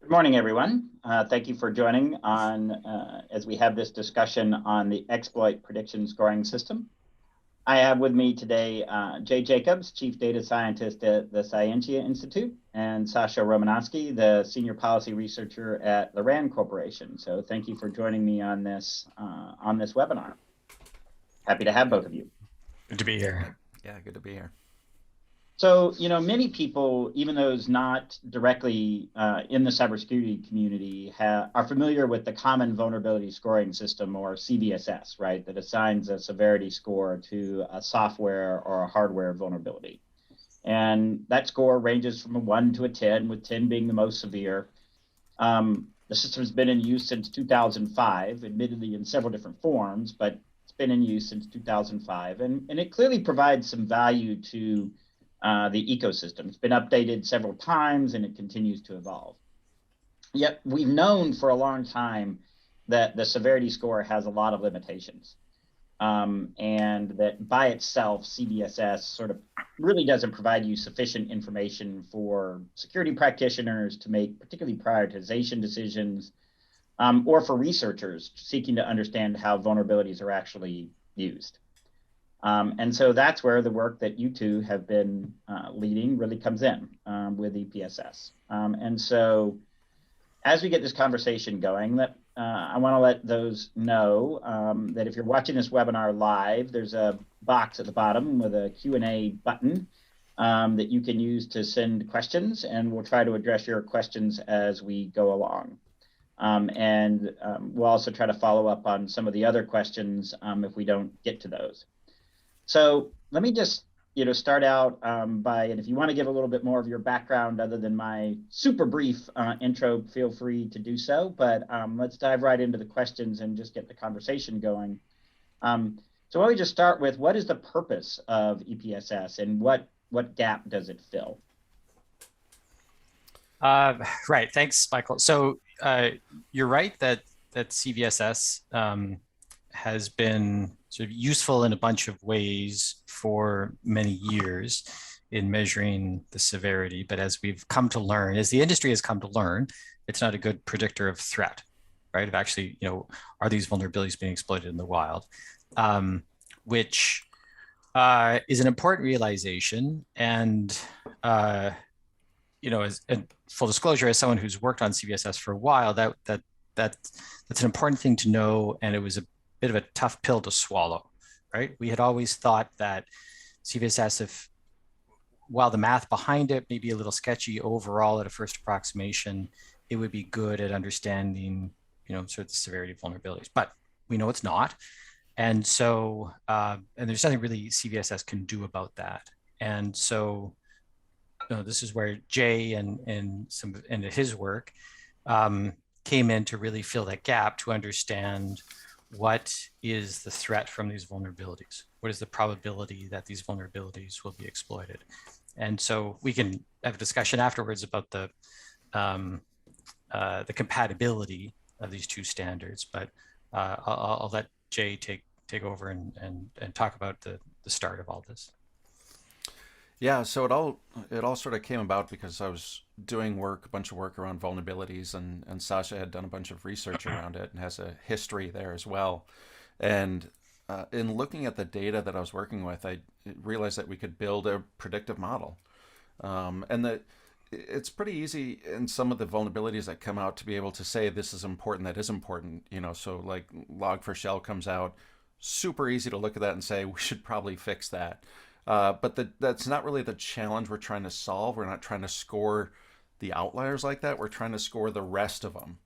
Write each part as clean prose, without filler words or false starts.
Good morning, everyone. Thank you for joining as we have this discussion on the exploit prediction scoring system. I have with me today Jay Jacobs, Chief Data Scientist at the Cyentia Institute, and Sasha Romanosky, the Senior Policy Researcher at the RAND Corporation. So thank you for joining me on this webinar. Happy to have both of you. Good to be here. Yeah, good to be here. So, many people, even those not directly in the cybersecurity community, are familiar with the Common Vulnerability Scoring System, or CVSS, right, that assigns a severity score to a software or a hardware vulnerability. And that score ranges from a 1 to a 10, with 10 being the most severe. The system has been in use since 2005, admittedly in several different forms, but it's been in use since 2005. And it clearly provides some value to the ecosystem. It's been updated several times and it continues to evolve. Yet we've known for a long time that the severity score has a lot of limitations. And that by itself, CVSS sort of really doesn't provide you sufficient information for security practitioners to make particularly prioritization decisions, or for researchers seeking to understand how vulnerabilities are actually used. And so that's where the work that you two have been leading really comes in with EPSS. And so as we get this conversation going, I want to let those know that if you're watching this webinar live, there's a box at the bottom with a Q&A button that you can use to send questions, and we'll try to address your questions as we go along. We'll also try to follow up on some of the other questions if we don't get to those. So let me just start out by, and if you want to give a little bit more of your background other than my super brief intro, feel free to do so. But let's dive right into the questions and just get the conversation going. So why don't we just start with, what is the purpose of EPSS and what gap does it fill? Right. Thanks, Michael. So you're right that CVSS has been sort of useful in a bunch of ways for many years in measuring the severity. But as we've come to learn, as the industry has come to learn, it's not a good predictor of threat, right? Of actually, are these vulnerabilities being exploited in the wild? Which is an important realization. And, as full disclosure, as someone who's worked on CVSS for a while, that's an important thing to know. And it was a bit of a tough pill to swallow, right? We had always thought that CVSS, while the math behind it may be a little sketchy overall at a first approximation, it would be good at understanding, sort of the severity of vulnerabilities. But we know it's not. And so, and there's nothing really CVSS can do about that. And so, this is where Jay and his work came in to really fill that gap, to understand what is the threat from these vulnerabilities? What is the probability that these vulnerabilities will be exploited? And so we can have a discussion afterwards about the compatibility of these two standards, but I'll let Jay take over and talk about the start of all this. Yeah, so it all sort of came about because I was doing a bunch of work around vulnerabilities, and Sasha had done a bunch of research around it and has a history there as well. And in looking at the data that I was working with, I realized that we could build a predictive model, and that it's pretty easy in some of the vulnerabilities that come out to be able to say this is important, that is important. So like Log4Shell comes out, super easy to look at that and say we should probably fix that. But that's not really the challenge we're trying to solve. We're not trying to score the outliers like that. We're trying to score the rest of them.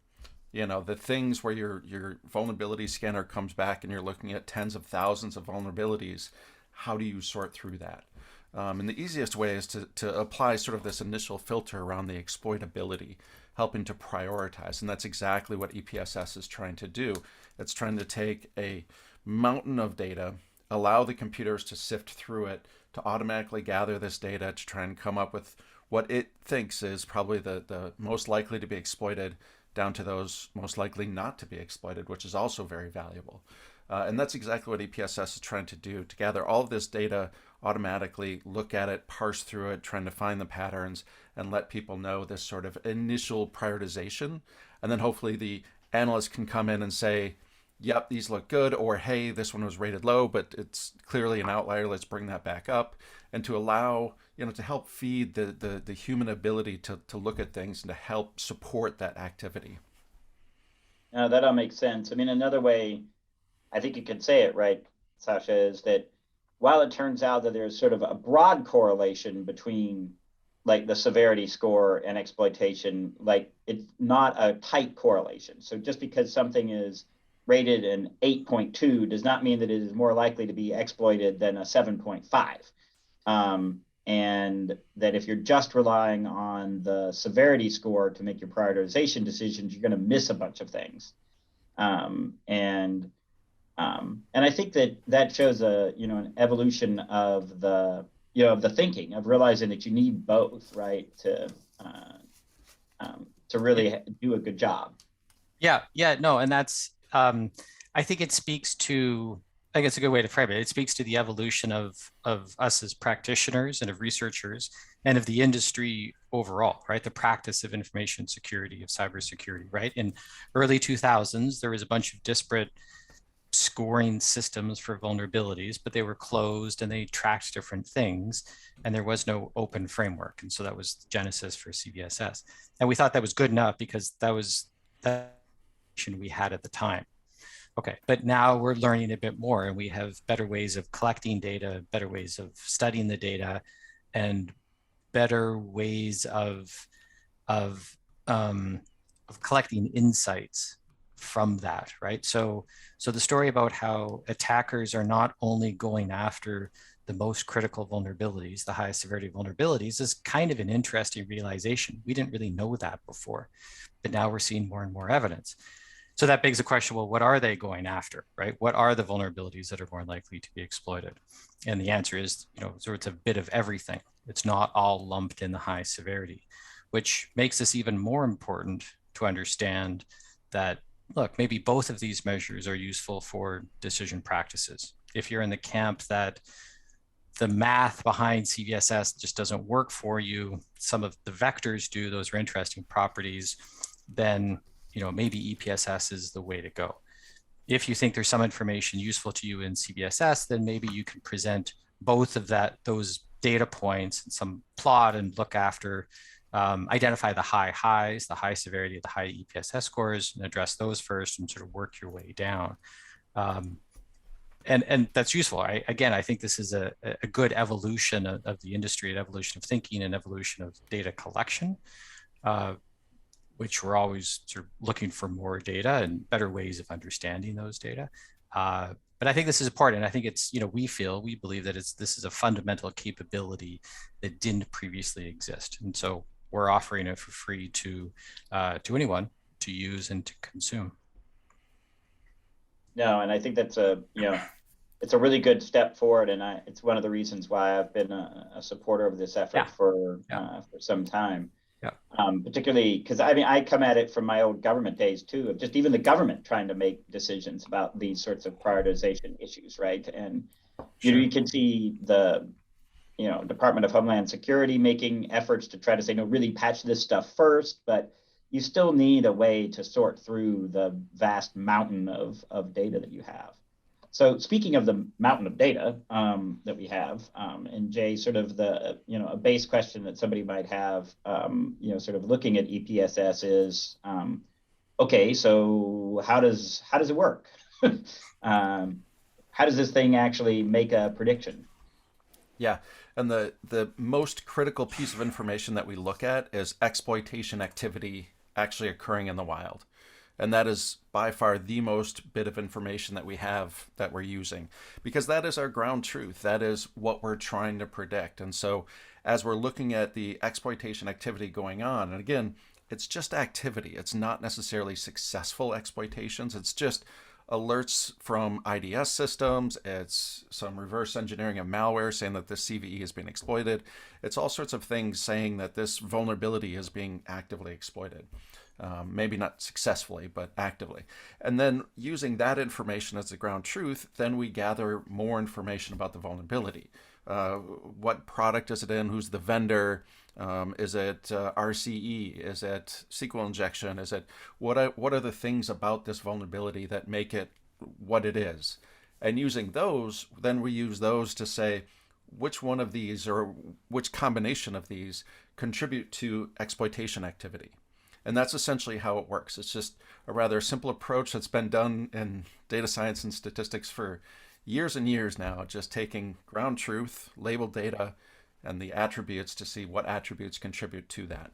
The things where your vulnerability scanner comes back and you're looking at tens of thousands of vulnerabilities. How do you sort through that? And the easiest way is to apply sort of this initial filter around the exploitability, helping to prioritize. And that's exactly what EPSS is trying to do. It's trying to take a mountain of data, allow the computers to sift through it, to automatically gather this data, to try and come up with what it thinks is probably the most likely to be exploited, down to those most likely not to be exploited, which is also very valuable. And that's exactly what EPSS is trying to do, to gather all of this data automatically, look at it, parse through it, trying to find the patterns, and let people know this sort of initial prioritization. And then hopefully the analyst can come in and say, yep, these look good, or hey, this one was rated low, but it's clearly an outlier, let's bring that back up. And to allow, to help feed the human ability to look at things and to help support that activity. That all makes sense. I mean, another way I think you could say it, right, Sasha, is that while it turns out that there's sort of a broad correlation between like the severity score and exploitation, like it's not a tight correlation. So just because something is rated an 8.2 does not mean that it is more likely to be exploited than a 7.5. And that if you're just relying on the severity score to make your prioritization decisions, you're going to miss a bunch of things. And I think that shows an evolution of the thinking of realizing that you need both, right, to really do a good job. Yeah, no, and that's I think it speaks to, I think it's a good way to frame it. It speaks to the evolution of us as practitioners and of researchers and of the industry overall, right? The practice of information security, of cybersecurity, right? In early 2000s, there was a bunch of disparate scoring systems for vulnerabilities, but they were closed and they tracked different things, and there was no open framework. And so that was the genesis for CCSS. And we thought that was good enough because that was the we had at the time. Okay, but now we're learning a bit more, and we have better ways of collecting data, better ways of studying the data, and better ways of collecting insights from that, right? So the story about how attackers are not only going after the most critical vulnerabilities, the highest severity vulnerabilities, is kind of an interesting realization. We didn't really know that before, but now we're seeing more and more evidence. So that begs the question, well, what are they going after, right? What are the vulnerabilities that are more likely to be exploited? And the answer is, so it's a bit of everything. It's not all lumped in the high severity, which makes this even more important to understand that, look, maybe both of these measures are useful for decision practices. If you're in the camp that the math behind CCSS just doesn't work for you, some of the vectors do, those are interesting properties, then maybe EPSS is the way to go. If you think there's some information useful to you in CCSS, then maybe you can present both of those data points and some plot and look after, identify the high highs, the high severity, the high EPSS scores, and address those first and sort of work your way down. And that's useful. I think this is a good evolution of the industry, an evolution of thinking, an evolution of data collection, which we're always sort of looking for more data and better ways of understanding those data. But I think this is important. I think it's, we believe that this is a fundamental capability that didn't previously exist. And so we're offering it for free to anyone to use and to consume. No, and I think that's it's a really good step forward, and it's one of the reasons why I've been a supporter of this effort for some time. Yeah. Particularly because I come at it from my old government days too, of just even the government trying to make decisions about these sorts of prioritization issues, right? And you can see the Department of Homeland Security making efforts to try to say, no, really patch this stuff first, but you still need a way to sort through the vast mountain of data that you have. So speaking of the mountain of data that we have, and Jay, sort of a base question that somebody might have, sort of looking at EPSS is, okay, so how does it work? How does this thing actually make a prediction? Yeah, and the most critical piece of information that we look at is exploitation activity actually occurring in the wild. And that is by far the most bit of information that we have that we're using, because that is our ground truth. That is what we're trying to predict. And so as we're looking at the exploitation activity going on, and again, it's just activity. It's not necessarily successful exploitations. It's just alerts from IDS systems. It's some reverse engineering of malware saying that this CVE is being exploited. It's all sorts of things saying that this vulnerability is being actively exploited. Maybe not successfully, but actively. And then using that information as the ground truth, then we gather more information about the vulnerability. What product is it in? Who's the vendor? Is it RCE? Is it SQL injection? Is it what are the things about this vulnerability that make it what it is? And using those, then we use those to say which one of these or which combination of these contribute to exploitation activity. And that's essentially how it works. It's just a rather simple approach that's been done in data science and statistics for years and years now, just taking ground truth, labeled data, and the attributes to see what attributes contribute to that.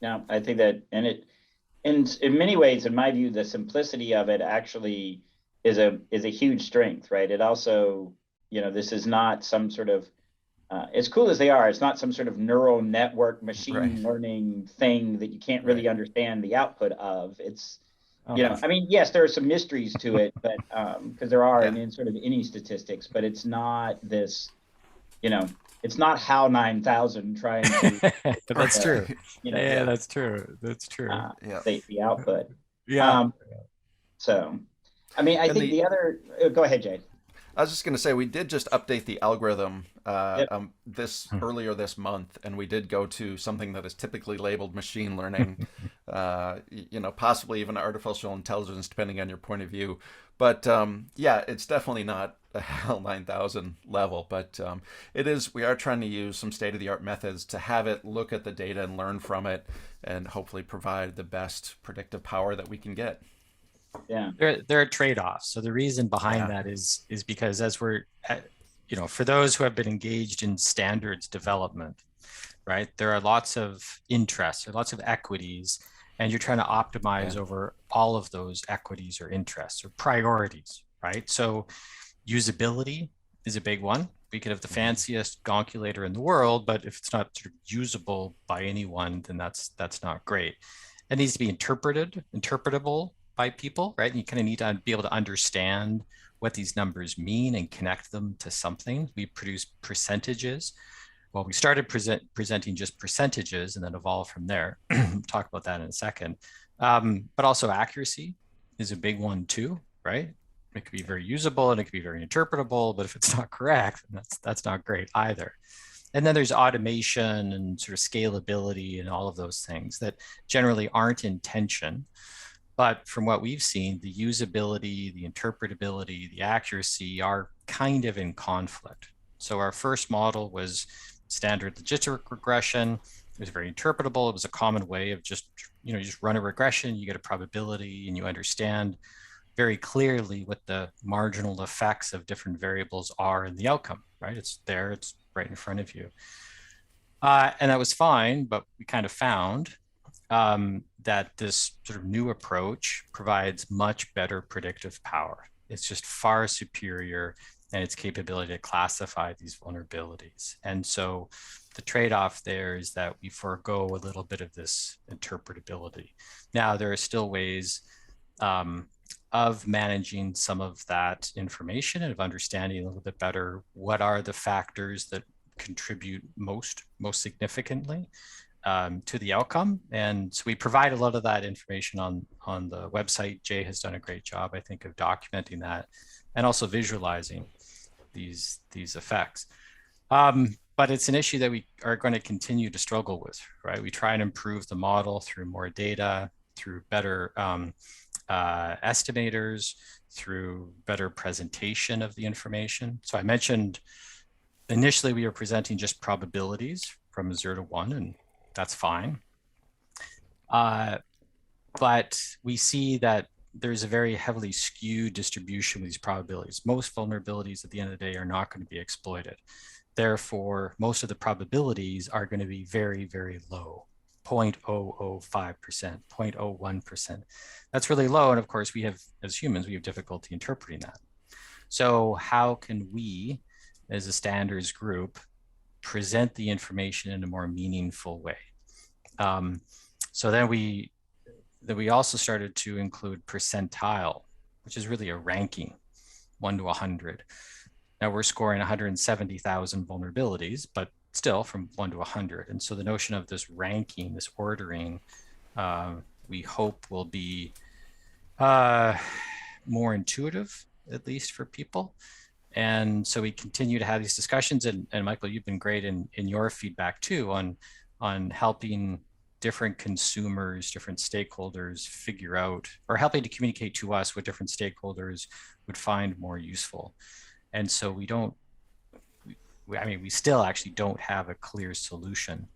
Now, I think that, and it, in many ways, in my view, the simplicity of it actually is a huge strength, right? It also, this is not some sort of, as cool as they are, it's not some sort of neural network machine learning thing that you can't really understand the output of. It's, I mean, yes, there are some mysteries to it, but because there are in sort of any statistics, but it's not this, it's not HAL 9000 trying to. That's true. That's true. That's true. The output. Yeah. So, I mean, I think the other. Go ahead, Jay. I was just going to say we did just update the algorithm earlier this month, and we did go to something that is typically labeled machine learning, possibly even artificial intelligence, depending on your point of view. But it's definitely not a HAL 9000 level, but it is. We are trying to use some state-of-the-art methods to have it look at the data and learn from it, and hopefully provide the best predictive power that we can get. Yeah, there are trade-offs. So the reason behind that is because as we're, for those who have been engaged in standards development, right, there are lots of interests, there are lots of equities, and you're trying to optimize over all of those equities or interests or priorities, right? So usability is a big one. We could have the fanciest gonculator in the world, but if it's not sort of usable by anyone, then that's not great. It needs to be interpretable by people, right? And you kind of need to be able to understand what these numbers mean and connect them to something. We produce percentages. Well, we started presenting just percentages and then evolved from there. Talk about that in a second. But also accuracy is a big one too, right? It could be very usable and it could be very interpretable, but if it's not correct, that's not great either. And then there's automation and sort of scalability and all of those things that generally aren't in tension. But from what we've seen, the usability, the interpretability, the accuracy are kind of in conflict. So our first model was standard logistic regression. It was very interpretable. It was a common way of just run a regression, you get a probability, and you understand very clearly what the marginal effects of different variables are in the outcome, right? It's there, it's right in front of you. And that was fine, but we kind of found that this sort of new approach provides much better predictive power. It's just far superior in its capability to classify these vulnerabilities. And so the trade-off there is that we forego a little bit of this interpretability. Now, there are still ways of managing some of that information and of understanding a little bit better what are the factors that contribute most significantly to the outcome. And so we provide a lot of that information on the website. Jay has done a great job, I think, of documenting that and also visualizing these effects. But it's an issue that we are going to continue to struggle with, right? We try and improve the model through more data, through better estimators, through better presentation of the information. So I mentioned initially we were presenting just probabilities from 0 to 1, and that's fine. But we see that there's a very heavily skewed distribution of these probabilities. Most vulnerabilities at the end of the day are not going to be exploited. Therefore, most of the probabilities are going to be very, very low, 0.005%, 0.01%. That's really low. And of course, we have, as humans, we have difficulty interpreting that. So how can we, as a standards group, present the information in a more meaningful way? So then we Then we also started to include percentile, which is really a ranking, 1 to 100. Now we're scoring 170,000 vulnerabilities, but still from 1 to 100. And so the notion of this ranking, this ordering, we hope will be more intuitive, at least for people. And so we continue to have these discussions. And Michael, you've been great in your feedback too on helping different consumers, different stakeholders figure out, or helping to communicate to us what different stakeholders would find more useful. And so we don't, I mean, we still actually don't have a clear solution.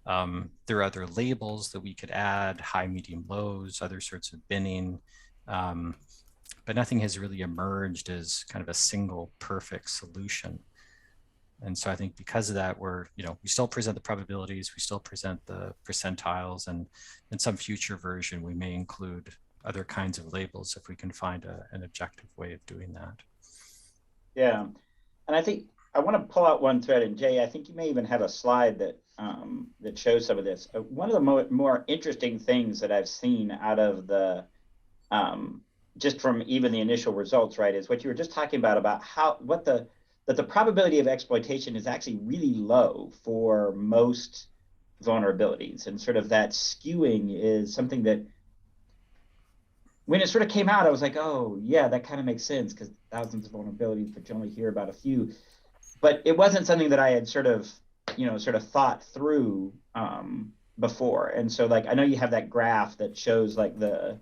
There are other labels that we could add, high, medium, lows, other sorts of binning, but nothing has really emerged as kind of a single perfect solution. And so I think because of that, we still present the probabilities, we still present the percentiles, and in some future version, we may include other kinds of labels if we can find an objective way of doing that. Yeah, and I think I want to pull out one thread, and Jay, I think you may even have a slide that that shows some of this. One of the more interesting things that I've seen out of the just from even the initial results, right, is what you were just talking about how that the probability of exploitation is actually really low for most vulnerabilities, and sort of that skewing is something that when it sort of came out, I was like, oh yeah, that kind of makes sense because thousands of vulnerabilities, but you only hear about a few. But it wasn't something that I had sort of thought through before. And so like I know you have that graph that shows like the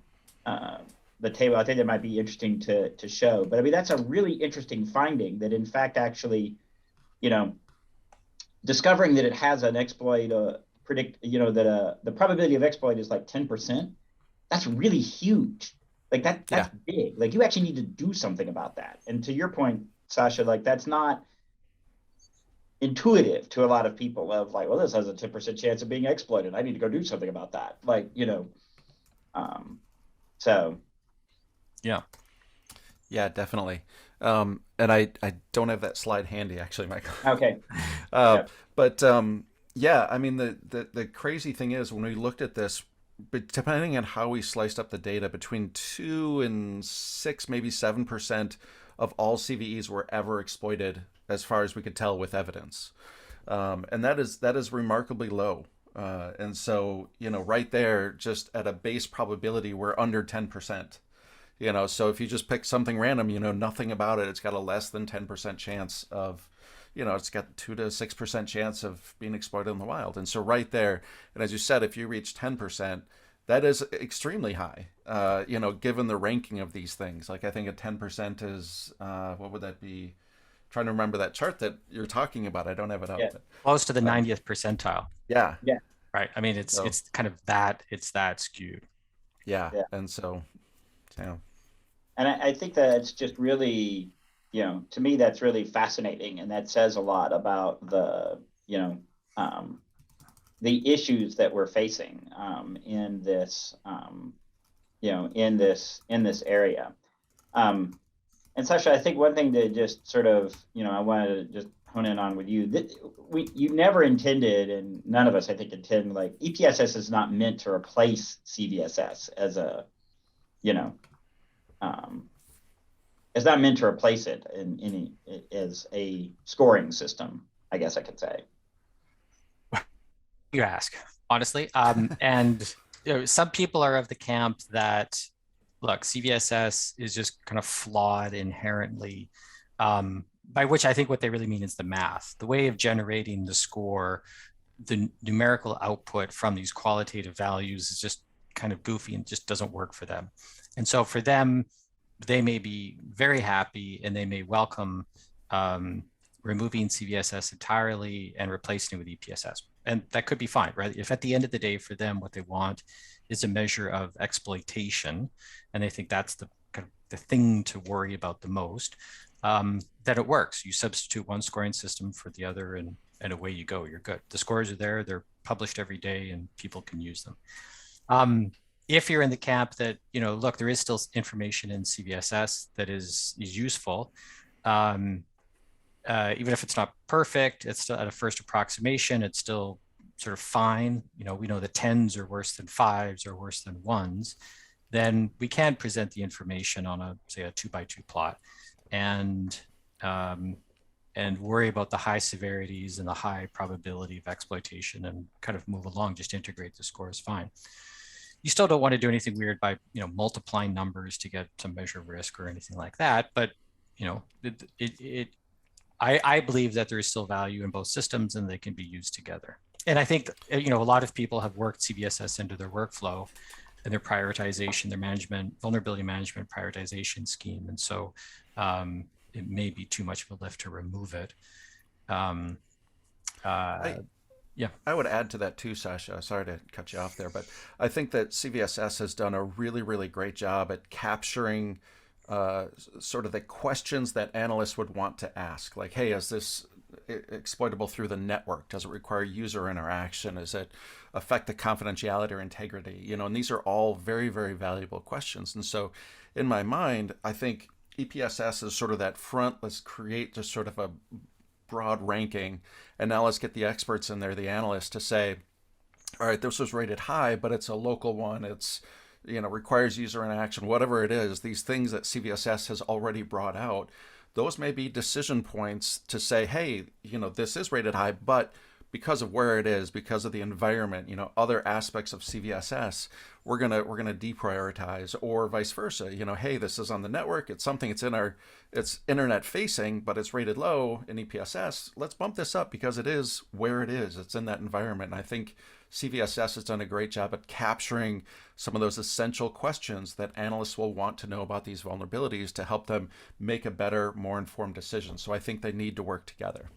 table. I think that might be interesting to show. But I mean that's a really interesting finding that in fact actually, discovering that it has an exploit that the probability of exploit is like 10%. That's really huge. Like that's big. Like you actually need to do something about that. And to your point, Sasha, like that's not intuitive to a lot of people of like, well, this has a 10% chance of being exploited. I need to go do something about that. Like, so. Yeah. Yeah, definitely. And I don't have that slide handy actually, Michael. Okay. Yeah. But yeah, I mean, the crazy thing is when we looked at this, but depending on how we sliced up the data, between 2 and 6, maybe 7% of all CVEs were ever exploited, as far as we could tell with evidence, and that is remarkably low. And so right there, just at a base probability, we're under 10%. So if you just pick something random, nothing about it, it's got a less than 10% chance of it's got 2 to 6% chance of being exploited in the wild. And so right there, and as you said, if you reach 10%, that is extremely high, given the ranking of these things. Like I think a 10% is, what would that be? Trying to remember that chart that you're talking about. I don't have it up. Yeah. But, close to the 90th percentile. Yeah. Yeah. Right. I mean, it's kind of that, it's that skewed. Yeah. And so, yeah. And I think that it's just really, to me, that's really fascinating. And that says a lot about the issues that we're facing in this, in this area. And Sasha, I think one thing to just sort of, I wanted to just hone in on with you, that you never intended, and none of us, I think, intend, like EPSS is not meant to replace CVSS as a, it's not meant to replace it in any as a scoring system, I guess I could say. You ask, honestly. And some people are of the camp that, look, CVSS is just kind of flawed inherently, by which I think what they really mean is the math, the way of generating the score, the numerical output from these qualitative values is just kind of goofy and just doesn't work for them. And so for them, they may be very happy and they may welcome removing CVSS entirely and replacing it with EPSS. And that could be fine, right? If at the end of the day for them, what they want is a measure of exploitation, and they think that's the kind of the thing to worry about the most, that it works. You substitute one scoring system for the other and away you go, you're good. The scores are there, they're published every day and people can use them. If you're in the camp that, look, there is still information in CVSS that is useful, even if it's not perfect, it's still at a first approximation, it's still sort of fine, we know that 10s are worse than 5s or worse than 1s, then we can present the information on a, say, a 2x2 plot, and worry about the high severities and the high probability of exploitation and kind of move along, just integrate the scores fine. You still don't want to do anything weird by, multiplying numbers to get to measure risk or anything like that. But, I believe that there is still value in both systems and they can be used together. And I think, a lot of people have worked CVSS into their workflow and their prioritization, their management, vulnerability management prioritization scheme. And so it may be too much of a lift to remove it. Yeah. I would add to that too, Sasha. Sorry to cut you off there, but I think that CVSS has done a really, really great job at capturing sort of the questions that analysts would want to ask. Like, hey, is this exploitable through the network? Does it require user interaction? Does it affect the confidentiality or integrity? And these are all very, very valuable questions. And so in my mind, I think EPSS is sort of that front. Let's create just sort of a broad ranking, and now let's get the experts in there, the analysts, to say, all right, this was rated high, but it's a local one, it's requires user interaction, whatever it is. These things that CVSS has already brought out, those may be decision points to say, hey, this is rated high, but because of where it is, because of the environment, other aspects of CVSS, we're gonna deprioritize, or vice versa. Hey, this is on the network. It's something. It's internet facing, but it's rated low in EPSS. Let's bump this up because it is where it is. It's in that environment. And I think CVSS has done a great job at capturing some of those essential questions that analysts will want to know about these vulnerabilities to help them make a better, more informed decision. So I think they need to work together.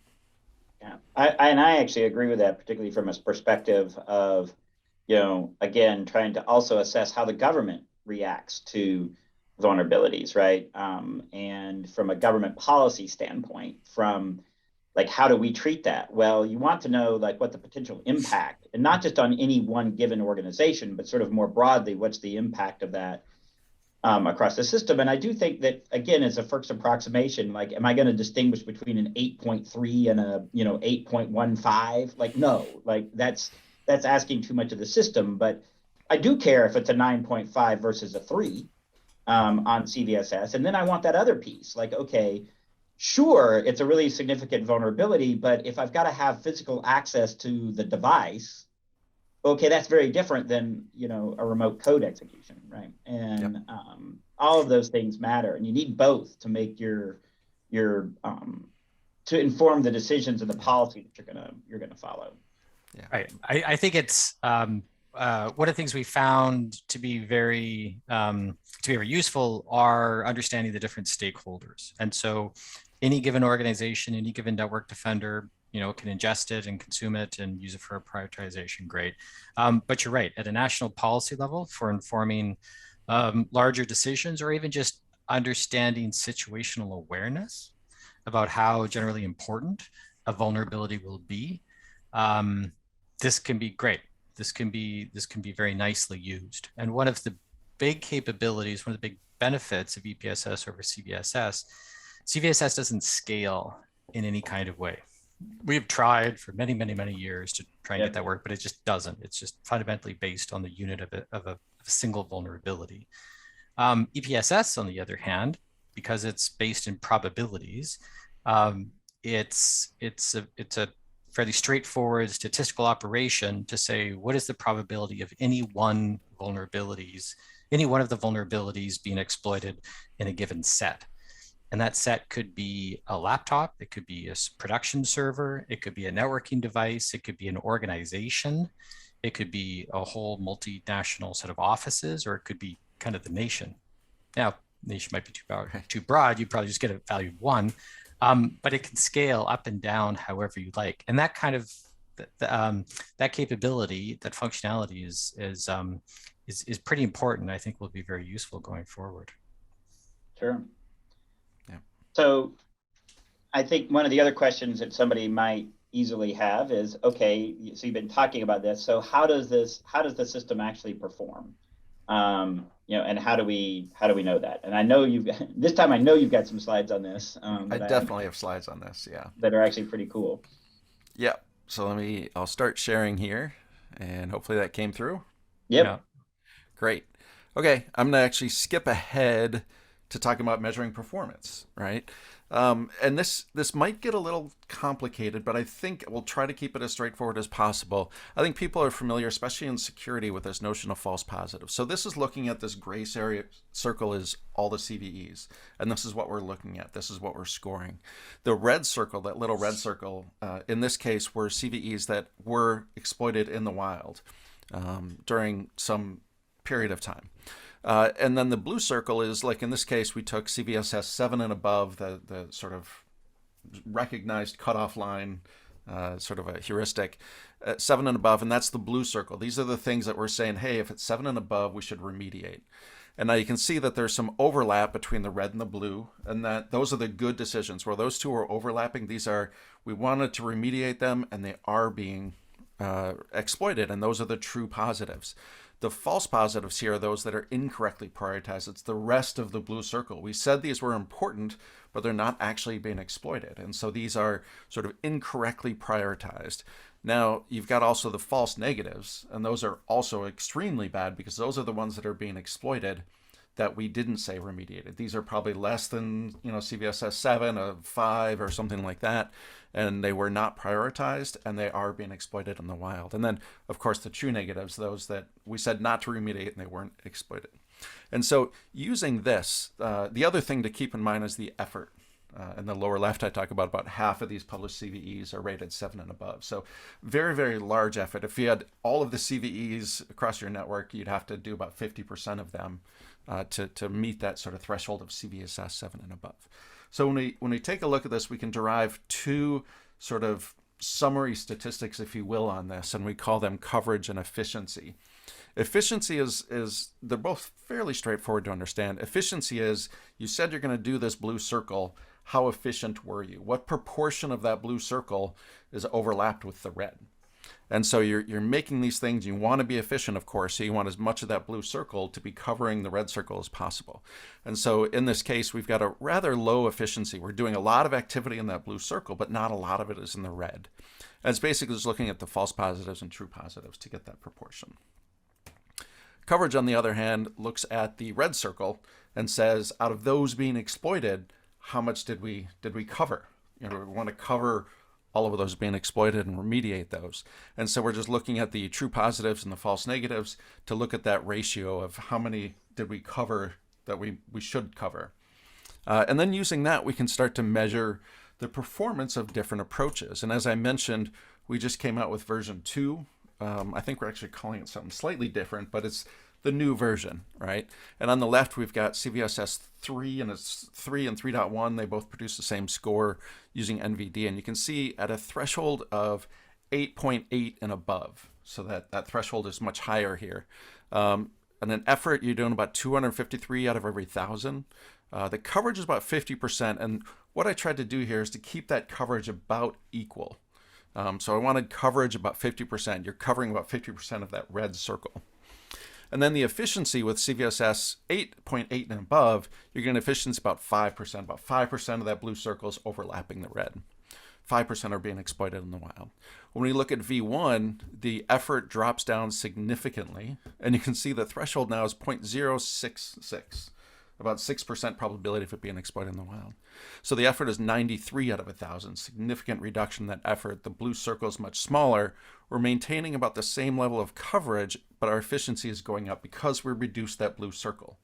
Yeah, I actually agree with that, particularly from a perspective of, again, trying to also assess how the government reacts to vulnerabilities, right? And from a government policy standpoint, from like, how do we treat that? Well, you want to know like what the potential impact, and not just on any one given organization, but sort of more broadly, what's the impact of that across the system. And I do think that, again, as a first approximation, like, am I going to distinguish between an 8.3 and a 8.15? Like, no, like that's asking too much of the system. But I do care if it's a 9.5 versus a 3 on CVSS. And then I want that other piece, like, okay, sure, it's a really significant vulnerability, but if I've got to have physical access to the device, okay, that's very different than a remote code execution, right? And Yep. All of those things matter, and you need both to make your to inform the decisions and the policy that you're gonna follow. Yeah. Right. I think it's one of the things we found to be very useful are understanding the different stakeholders, and so any given organization, any given network defender, can ingest it and consume it and use it for prioritization, great. But you're right, at a national policy level for informing larger decisions, or even just understanding situational awareness about how generally important a vulnerability will be, this can be great. This can be very nicely used. And one of the big capabilities, one of the big benefits of EPSS over CVSS, CVSS doesn't scale in any kind of way. We've tried for many, many, many years to try and get that work, but it just doesn't. It's just fundamentally based on the unit of a single vulnerability. EPSS, on the other hand, because it's based in probabilities, it's a fairly straightforward statistical operation to say, what is the probability of any one of the vulnerabilities being exploited in a given set? And that set could be a laptop, it could be a production server, it could be a networking device, it could be an organization, it could be a whole multinational set of offices, or it could be kind of the nation. Now, nation might be too broad, you probably just get a value of 1, but it can scale up and down however you like. And that kind of, that capability, that functionality is pretty important. I think will be very useful going forward. Sure. So I think one of the other questions that somebody might easily have is, okay, so you've been talking about this. So how does the system actually perform? And how do we know that? And I know you've got some slides on this. I definitely have slides on this, yeah. That are actually pretty cool. Yeah. So I'll start sharing here, and hopefully that came through. Yep. Yeah. Great. Okay, I'm going to actually skip ahead to talking about measuring performance, right? And this might get a little complicated, but I think we'll try to keep it as straightforward as possible. I think people are familiar, especially in security, with this notion of false positives. So this is looking at this gray area circle is all the CVEs, and this is what we're looking at. This is what we're scoring. The red circle, that little red circle, in this case, were CVEs that were exploited in the wild during some period of time. And then the blue circle is, like in this case, we took CVSS 7 and above, the sort of recognized cutoff line, sort of a heuristic, 7 and above, and that's the blue circle. These are the things that we're saying, hey, if it's 7 and above, we should remediate. And now you can see that there's some overlap between the red and the blue, and that those are the good decisions. Where those two are overlapping, we wanted to remediate them, and they are being exploited, and those are the true positives. The false positives here are those that are incorrectly prioritized. It's the rest of the blue circle. We said these were important, but they're not actually being exploited. And so these are sort of incorrectly prioritized. Now, you've got also the false negatives, and those are also extremely bad because those are the ones that are being exploited that we didn't say remediated. These are probably less than, CVSS 7, a 5, or something like that, and they were not prioritized, and they are being exploited in the wild. And then, of course, the true negatives, those that we said not to remediate and they weren't exploited. And so using this, the other thing to keep in mind is the effort. In the lower left, I talk about half of these published CVEs are rated 7 and above. So very, very large effort. If you had all of the CVEs across your network, you'd have to do about 50% of them to meet that sort of threshold of CVSS 7 and above. So when we take a look at this, we can derive two sort of summary statistics, if you will, on this, and we call them coverage and efficiency. Efficiency is they're both fairly straightforward to understand. Efficiency is, you said you're going to do this blue circle. How efficient were you? What proportion of that blue circle is overlapped with the red? And so you're making these things. You want to be efficient, of course, so you want as much of that blue circle to be covering the red circle as possible. And so in this case, we've got a rather low efficiency. We're doing a lot of activity in that blue circle, but not a lot of it is in the red. And it's basically just looking at the false positives and true positives to get that proportion. Coverage, on the other hand, looks at the red circle and says, out of those being exploited, how much did we cover? We want to cover all of those being exploited and remediate those. And so we're just looking at the true positives and the false negatives to look at that ratio of how many did we cover that we should cover. And then using that, we can start to measure the performance of different approaches. And as I mentioned, we just came out with version 2. I think we're actually calling it something slightly different, but it's the new version, right? And on the left, we've got CVSS 3, and it's 3 and 3.1. They both produce the same score using NVD. And you can see at a threshold of 8.8 and above. So that threshold is much higher here. And an effort, you're doing about 253 out of every 1,000. The coverage is about 50%. And what I tried to do here is to keep that coverage about equal. So I wanted coverage about 50%. You're covering about 50% of that red circle. And then the efficiency with CVSS 8.8 and above, you're getting efficiency about 5%. About 5% of that blue circle is overlapping the red. 5% are being exploited in the wild. When we look at V1, the effort drops down significantly, and you can see the threshold now is 0.066. About 6% probability of it being exploited in the wild. So the effort is 93 out of 1,000. Significant reduction in that effort. The blue circle is much smaller. We're maintaining about the same level of coverage, but our efficiency is going up because we reduced that blue circle.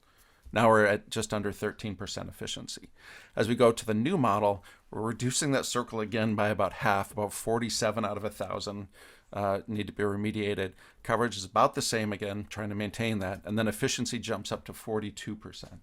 Now we're at just under 13% efficiency. As we go to the new model, we're reducing that circle again by about half, about 47 out of 1,000 need to be remediated. Coverage is about the same again, trying to maintain that, and then efficiency jumps up to 42%.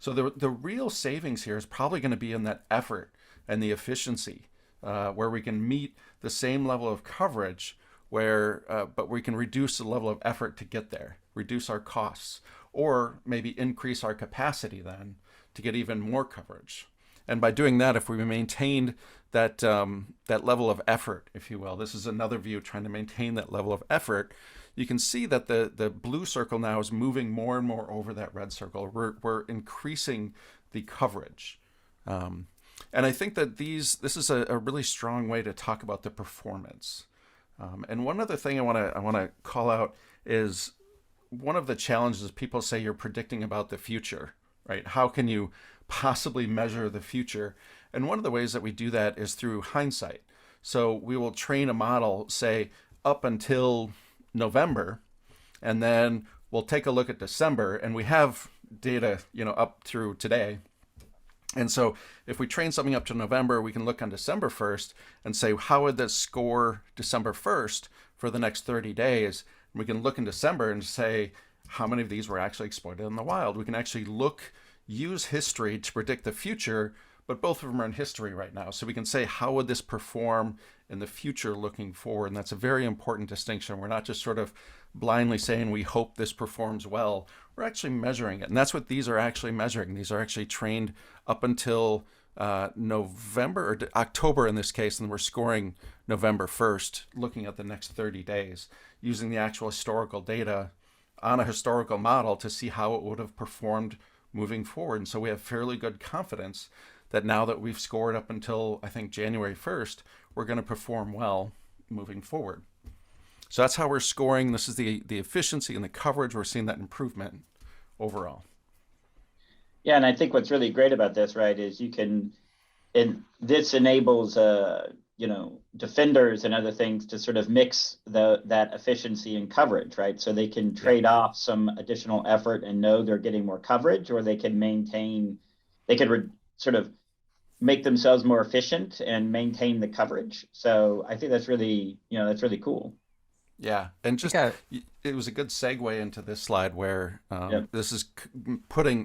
So the real savings here is probably going to be in that effort and the efficiency, where we can meet the same level of coverage, but we can reduce the level of effort to get there, reduce our costs, or maybe increase our capacity then to get even more coverage. And by doing that, if we maintained that level of effort, if you will, this is another view trying to maintain that level of effort, you can see that the blue circle now is moving more and more over that red circle. We're increasing the coverage. And I think that this is a really strong way to talk about the performance. And one other thing I want to call out is one of the challenges people say you're predicting about the future, right? How can you possibly measure the future? And one of the ways that we do that is through hindsight. So we will train a model, say, up until November, and then we'll take a look at December, and we have data, up through today. And so if we train something up to November, we can look on December 1st and say, how would this score December 1st for the next 30 days? And we can look in December and say, how many of these were actually exploited in the wild? We can actually use history to predict the future, but both of them are in history right now. So we can say, how would this perform in the future looking forward? And that's a very important distinction. We're not just sort of blindly saying we hope this performs well. We're actually measuring it. And that's what these are actually measuring. These are actually trained up until November or October in this case, and we're scoring November 1st, looking at the next 30 days, using the actual historical data on a historical model to see how it would have performed moving forward. And so we have fairly good confidence that now that we've scored up until, I think, January 1st, we're going to perform well moving forward. So that's how we're scoring. This is the efficiency and the coverage. We're seeing that improvement overall. Yeah, and I think what's really great about this, right, is this enables defenders and other things to sort of mix that efficiency and coverage, right? So they can trade off some additional effort and know they're getting more coverage, or they can sort of make themselves more efficient and maintain the coverage. So I think that's really cool. Yeah, and just it was a good segue into this slide where this is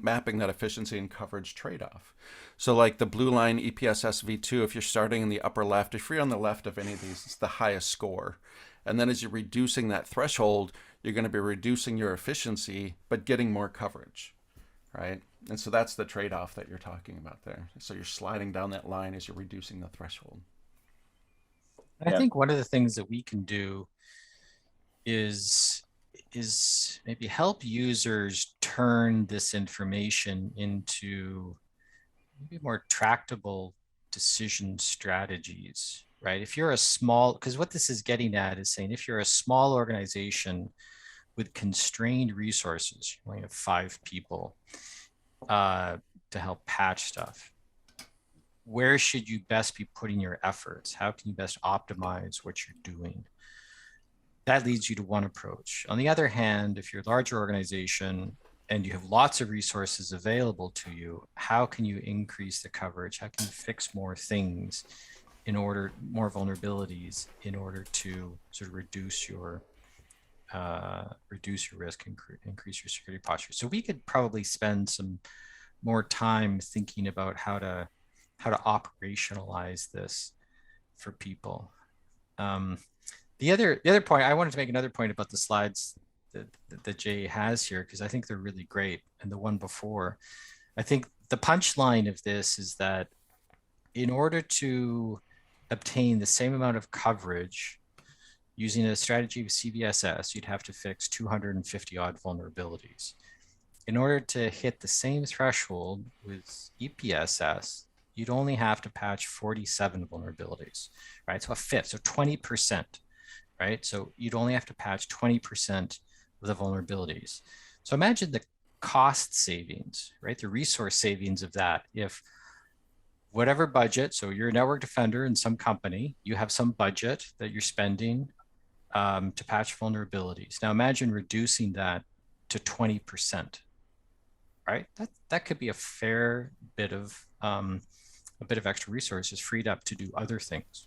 mapping that efficiency and coverage trade-off. So like the blue line EPSS V2, if you're starting in the upper left, if you're on the left of any of these, it's the highest score. And then as you're reducing that threshold, you're going to be reducing your efficiency, but getting more coverage, right? And so that's the trade-off that you're talking about there. So you're sliding down that line as you're reducing the threshold. I think one of the things that we can do is maybe help users turn this information into maybe more tractable decision strategies, right? If you're a small, because what this is getting at is saying if you're a small organization with constrained resources, you only have 5 people to help patch stuff, where should you best be putting your efforts? How can you best optimize what you're doing? That leads you to one approach. On the other hand, if you're a larger organization and you have lots of resources available to you, how can you increase the coverage? How can you fix more things more vulnerabilities in order to sort of reduce your risk, increase your security posture? So we could probably spend some more time thinking about how to operationalize this for people. The other point, I wanted to make another point about the slides that Jay has here, because I think they're really great. And the one before, I think the punchline of this is that in order to obtain the same amount of coverage using a strategy of CCSS, you'd have to fix 250 odd vulnerabilities. In order to hit the same threshold with EPSS, you'd only have to patch 47 vulnerabilities, right? So a fifth, so 20%. Right? So you'd only have to patch 20% of the vulnerabilities. So imagine the cost savings, right? The resource savings of that. If whatever budget, so you're a network defender in some company, you have some budget that you're spending to patch vulnerabilities. Now imagine reducing that to 20%, right? That could be a fair bit of extra resources freed up to do other things.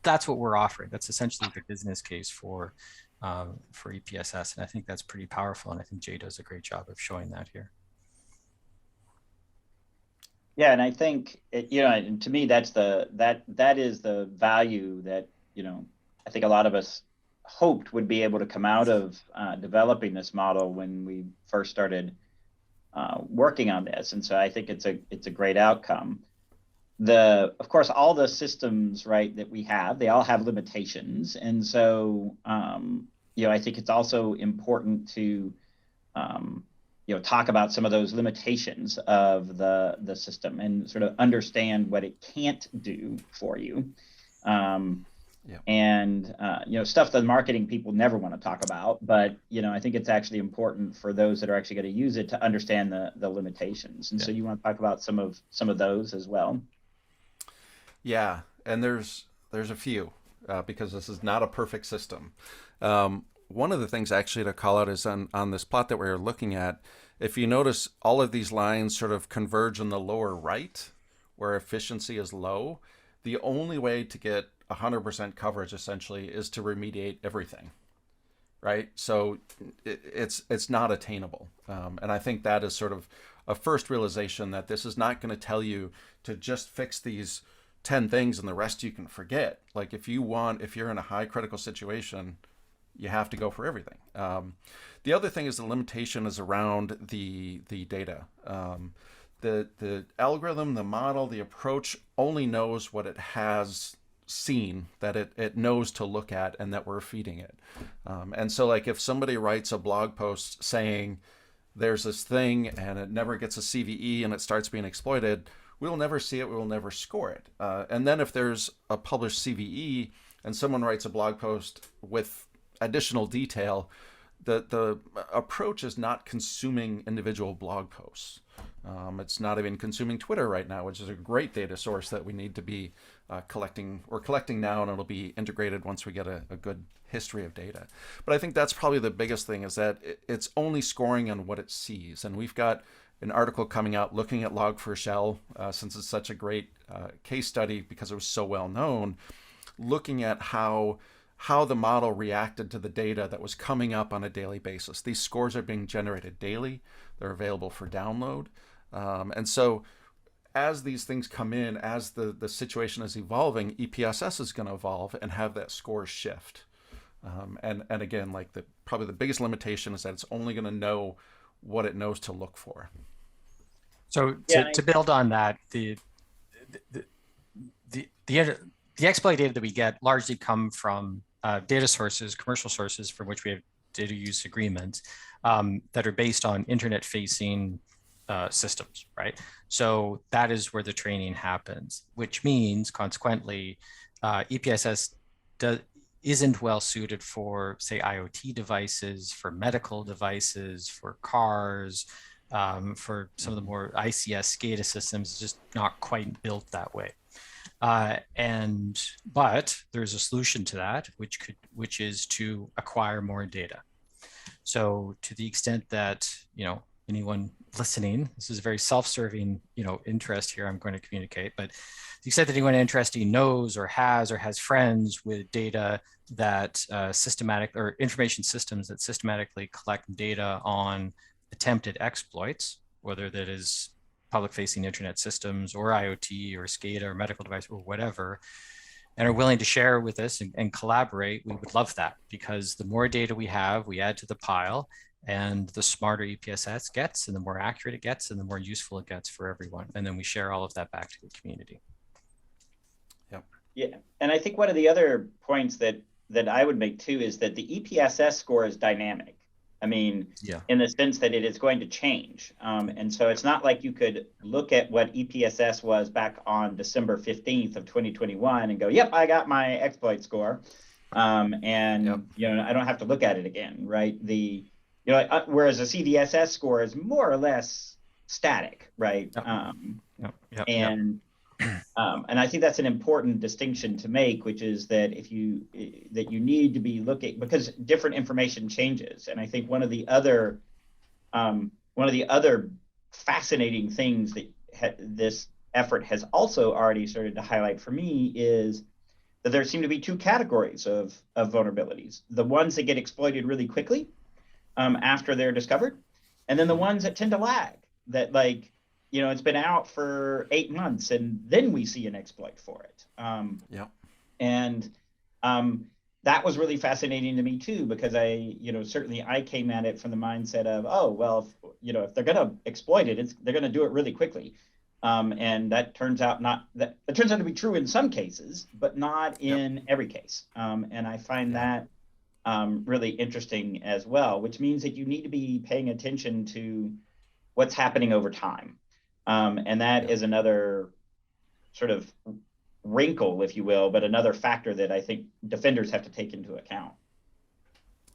That's what we're offering. That's essentially the business case for EPSS, and I think that's pretty powerful. And I think Jay does a great job of showing that here. Yeah, and I think to me that is the value that I think a lot of us hoped would be able to come out of developing this model when we first started working on this, and so I think it's a great outcome. Of course, all the systems, right, that we have, they all have limitations. And so, I think it's also important to talk about some of those limitations of the system and sort of understand what it can't do for you. And stuff that marketing people never want to talk about, but I think it's actually important for those that are actually going to use it to understand the limitations. And so you want to talk about some of those as well. Yeah, and there's a few because this is not a perfect system. One of the things actually to call out is on this plot that we're looking at. If you notice, all of these lines sort of converge in the lower right, where efficiency is low. The only way to get 100% coverage essentially is to remediate everything, right? So it's not attainable, and I think that is sort of a first realization that this is not going to tell you to just fix these 10 things and the rest you can forget. Like if you're in a high critical situation, you have to go for everything. The other thing is the limitation is around the data. The algorithm, the model, the approach only knows what it has seen, that it knows to look at and that we're feeding it. And so like if somebody writes a blog post saying there's this thing and it never gets a CVE and it starts being exploited, we'll never see it, we will never score it. And then if there's a published CVE and someone writes a blog post with additional detail, the approach is not consuming individual blog posts. It's not even consuming Twitter right now, which is a great data source that we need to be collecting. We're collecting now, and it'll be integrated once we get a good history of data. But I think that's probably the biggest thing, is that it's only scoring on what it sees. And we've got an article coming out looking at Log4Shell, since it's such a great case study because it was so well known, looking at how the model reacted to the data that was coming up on a daily basis. These scores are being generated daily. They're available for download. And so as these things come in, as the situation is evolving, EPSS is going to evolve and have that score shift. And again, like probably the biggest limitation is that it's only going to know what it knows to look for. So to build on that, the exploit data that we get largely come from data sources, commercial sources from which we have data use agreements that are based on internet-facing systems, right? So that is where the training happens, which means consequently, EPSS isn't well suited for, say, IoT devices, for medical devices, for cars, for some of the more ICS SCADA systems. It's just not quite built that way. But there's a solution to that, which is to acquire more data. So to the extent that, anyone listening, this is a very self-serving, interest here I'm going to communicate, but to the extent that anyone interested knows or has friends with data that systematic or information systems that systematically collect data on attempted exploits, whether that is public-facing internet systems or IoT or SCADA or medical device or whatever, and are willing to share with us and collaborate, we would love that, because the more data we have, we add to the pile, and the smarter EPSS gets, and the more accurate it gets, and the more useful it gets for everyone. And then we share all of that back to the community. Yep. Yeah, and I think one of the other points that I would make too is that the EPSS score is dynamic. I mean, in the sense that it is going to change. And so it's not like you could look at what EPSS was back on December 15th of 2021 and go, yep, I got my exploit score. I don't have to look at it again, right? Whereas a CDSS score is more or less static, right? And I think that's an important distinction to make, which is that you need to be looking, because different information changes. And I think one of the other fascinating things that this effort has also already started to highlight for me is that there seem to be two categories of vulnerabilities: the ones that get exploited really quickly after they're discovered, and then the ones that tend to lag, that it's been out for 8 months and then we see an exploit for it. And that was really fascinating to me too, because certainly I came at it from the mindset of, oh, well, if they're going to exploit it, they're going to do it really quickly. And that turns out to be true in some cases, but not in every case. And I find that really interesting as well, which means that you need to be paying attention to what's happening over time. And that is another sort of wrinkle, if you will, but another factor that I think defenders have to take into account.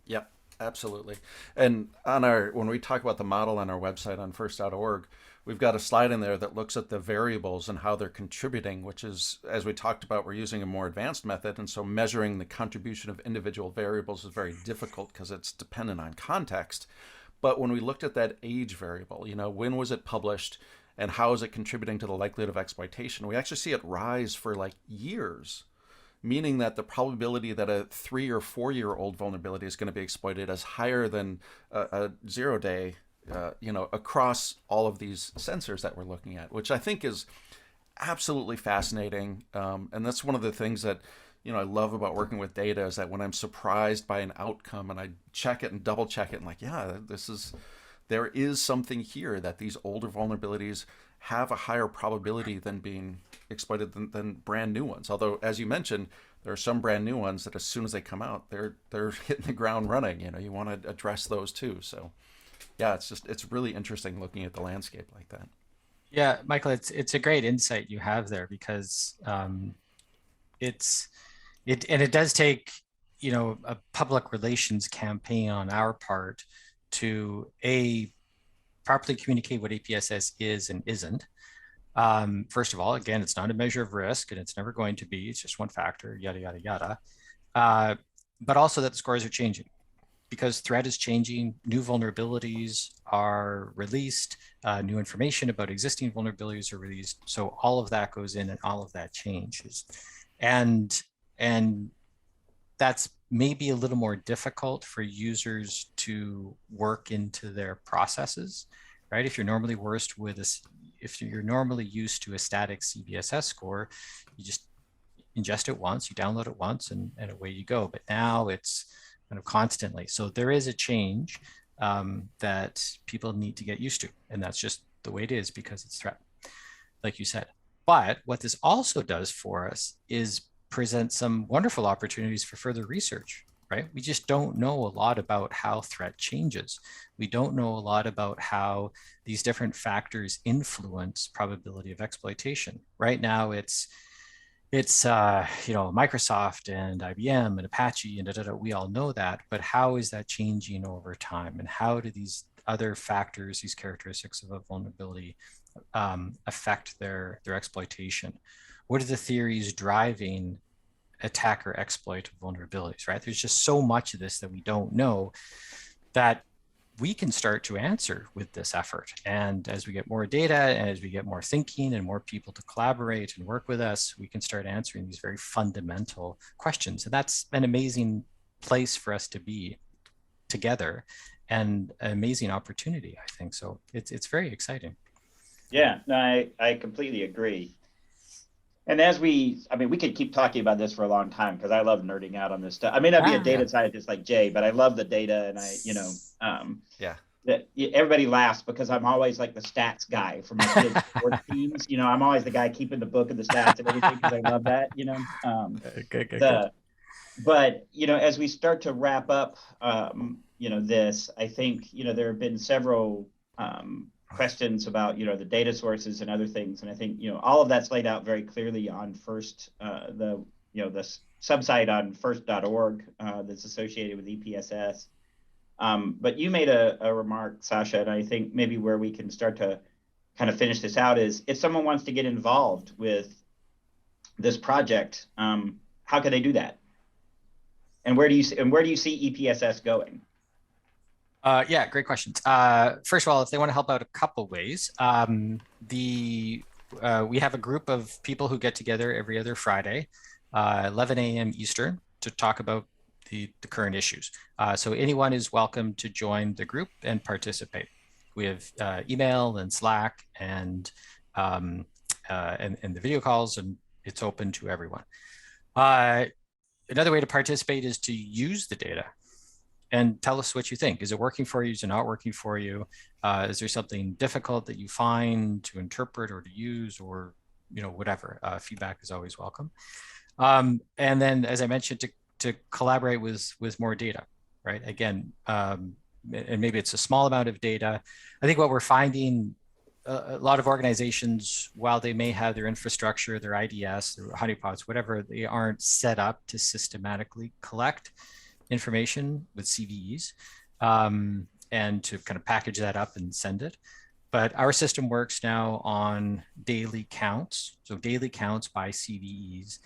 Yep, absolutely. And on our when we talk about the model on our website on first.org, we've got a slide in there that looks at the variables and how they're contributing, which is, as we talked about, we're using a more advanced method. And so measuring the contribution of individual variables is very difficult because it's dependent on context. But when we looked at that age variable, when was it published and how is it contributing to the likelihood of exploitation, we actually see it rise for like years, meaning that the probability that a 3 or 4 year old vulnerability is going to be exploited is higher than a 0-day, across all of these sensors that we're looking at, which I think is absolutely fascinating. And that's one of the things that I love about working with data, is that when I'm surprised by an outcome and I check it and double check it, and like, yeah, there is something here, that these older vulnerabilities have a higher probability than being exploited than brand new ones. Although, as you mentioned, there are some brand new ones that as soon as they come out, they're hitting the ground running. You want to address those too. So yeah, it's really interesting looking at the landscape like that. Yeah, Michael, it's a great insight you have there, because it does take a public relations campaign on our part to properly communicate what EPSS is and isn't. First of all, again, it's not a measure of risk, and it's never going to be. It's just one factor, yada yada yada. But also that the scores are changing, because threat is changing, new vulnerabilities are released, new information about existing vulnerabilities are released. So all of that goes in and all of that changes. And that's maybe a little more difficult for users to work into their processes, right? If you're normally if you're normally used to a static CBSS score, you just ingest it once, you download it once, and away you go. But now it's kind of constantly. So there is a change that people need to get used to. And that's just the way it is, because it's threat, like you said. But what this also does for us is present some wonderful opportunities for further research, right? We just don't know a lot about how threat changes. We don't know a lot about how these different factors influence probability of exploitation. Right now, it's Microsoft and IBM and Apache and we all know that, but how is that changing over time? And how do these other factors, these characteristics of a vulnerability, affect their exploitation? What are the theories driving attacker exploit of vulnerabilities, right? There's just so much of this that we don't know, that we can start to answer with this effort. And as we get more data, and as we get more thinking and more people to collaborate and work with us, we can start answering these very fundamental questions. And that's an amazing place for us to be together, and an amazing opportunity, I think. So it's very exciting. Yeah, no, I completely agree. And as we could keep talking about this for a long time, because I love nerding out on this stuff. I may not be a data scientist like Jay, but I love the data, and that everybody laughs because I'm always like the stats guy for my kids' sports teams. I'm always the guy keeping the book of the stats and everything, because I love that. Good. But as we start to wrap up, this, I think there have been several questions about the data sources and other things, and I think all of that's laid out very clearly on the subsite on first.org that's associated with EPSS. But you made a remark, Sasha, and I think maybe where we can start to kind of finish this out is, if someone wants to get involved with this project, how can they do that? And where do you see EPSS going? Yeah, great questions. First of all, if they want to help out, a couple ways. We have a group of people who get together every other Friday, 11 a.m. Eastern, to talk about the current issues. So anyone is welcome to join the group and participate. We have email and Slack and the video calls, and it's open to everyone. Another way to participate is to use the data and tell us what you think. Is it working for you? Is it not working for you? Is there something difficult that you find to interpret or to use, or whatever? Feedback is always welcome. And then, as I mentioned, to collaborate with more data, right? Again, and maybe it's a small amount of data. I think what we're finding, a lot of organizations, while they may have their infrastructure, their IDS, their honeypots, whatever, they aren't set up to systematically collect information with CVEs, and to kind of package that up and send it. But our system works now on daily counts, so daily counts by CVEs.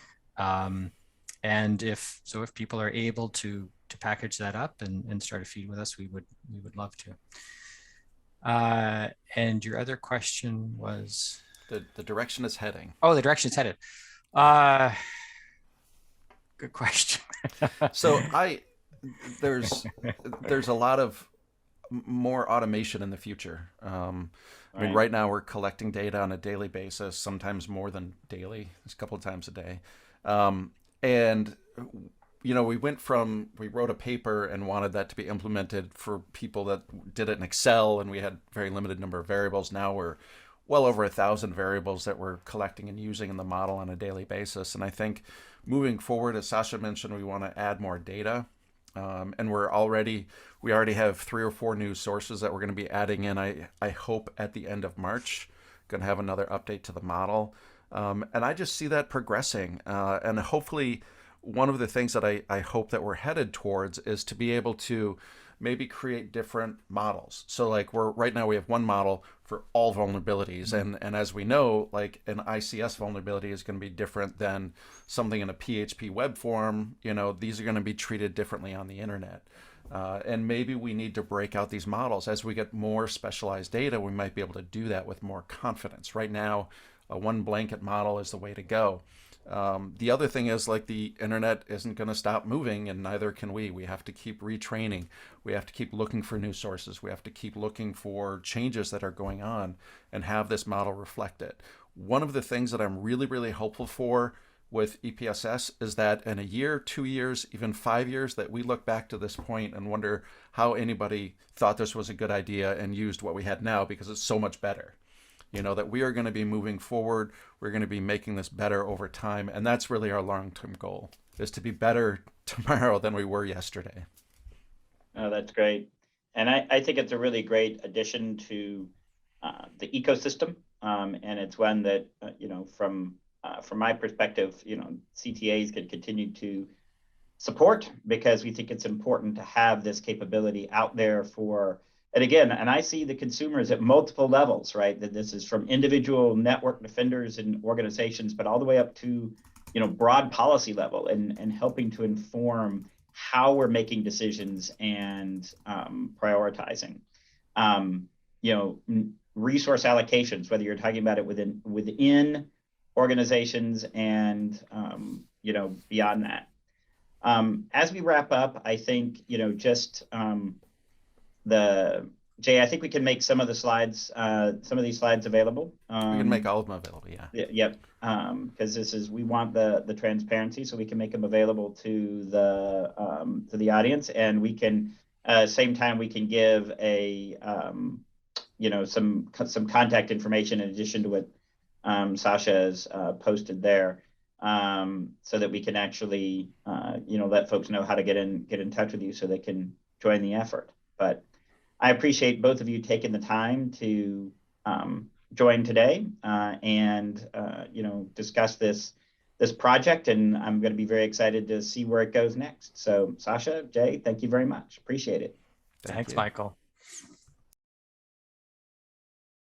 And if people are able to package that up and start a feed with us, we would love to. And your other question was the direction it's heading. Oh, the direction it's headed. Good question. So there's a lot of more automation in the future. I mean, right now we're collecting data on a daily basis, sometimes more than daily, a couple of times a day. And we wrote a paper and wanted that to be implemented for people that did it in Excel, and we had a very limited number of variables. Now we're well over 1,000 variables that we're collecting and using in the model on a daily basis. And I think moving forward, as Sasha mentioned, we want to add more data. And we already have 3 or 4 new sources that we're going to be adding in, I hope, at the end of March. Going to have another update to the model. And I just see that progressing. And hopefully one of the things that I hope that we're headed towards is to be able to maybe create different models. So like right now we have one model for all vulnerabilities. And as we know, like an ICS vulnerability is going to be different than something in a PHP web form. These are going to be treated differently on the internet. And maybe we need to break out these models. As we get more specialized data, we might be able to do that with more confidence. Right now, a one blanket model is the way to go. The other thing is, like, the internet isn't going to stop moving, and neither can we. We have to keep retraining. We have to keep looking for new sources. We have to keep looking for changes that are going on and have this model reflect it. One of the things that I'm really, really hopeful for with EPSS is that in a year, 2 years, even 5 years, that we look back to this point and wonder how anybody thought this was a good idea and used what we had now, because it's so much better. That we are going to be moving forward. We're going to be making this better over time. And that's really our long-term goal, is to be better tomorrow than we were yesterday. Oh, that's great. And I think it's a really great addition to the ecosystem. And it's one that, from my perspective, CTAs could continue to support, because we think it's important to have this capability out there for. And again, I see the consumers at multiple levels, right? That this is from individual network defenders and organizations, but all the way up to, broad policy level, and helping to inform how we're making decisions and prioritizing. Resource allocations, whether you're talking about it within organizations and beyond that. As we wrap up, I think Jay, I think we can make some of these slides available. We can make all of them available, yeah. Yep, because we want the transparency, so we can make them available to the audience, and we can same time we can give some contact information in addition to what Sasha has posted there, so that we can actually let folks know how to get in touch with you so they can join the effort. But I appreciate both of you taking the time to join today and discuss this project, and I'm going to be very excited to see where it goes next. So Sasha, Jay, thank you very much. Appreciate it. Thanks, Michael.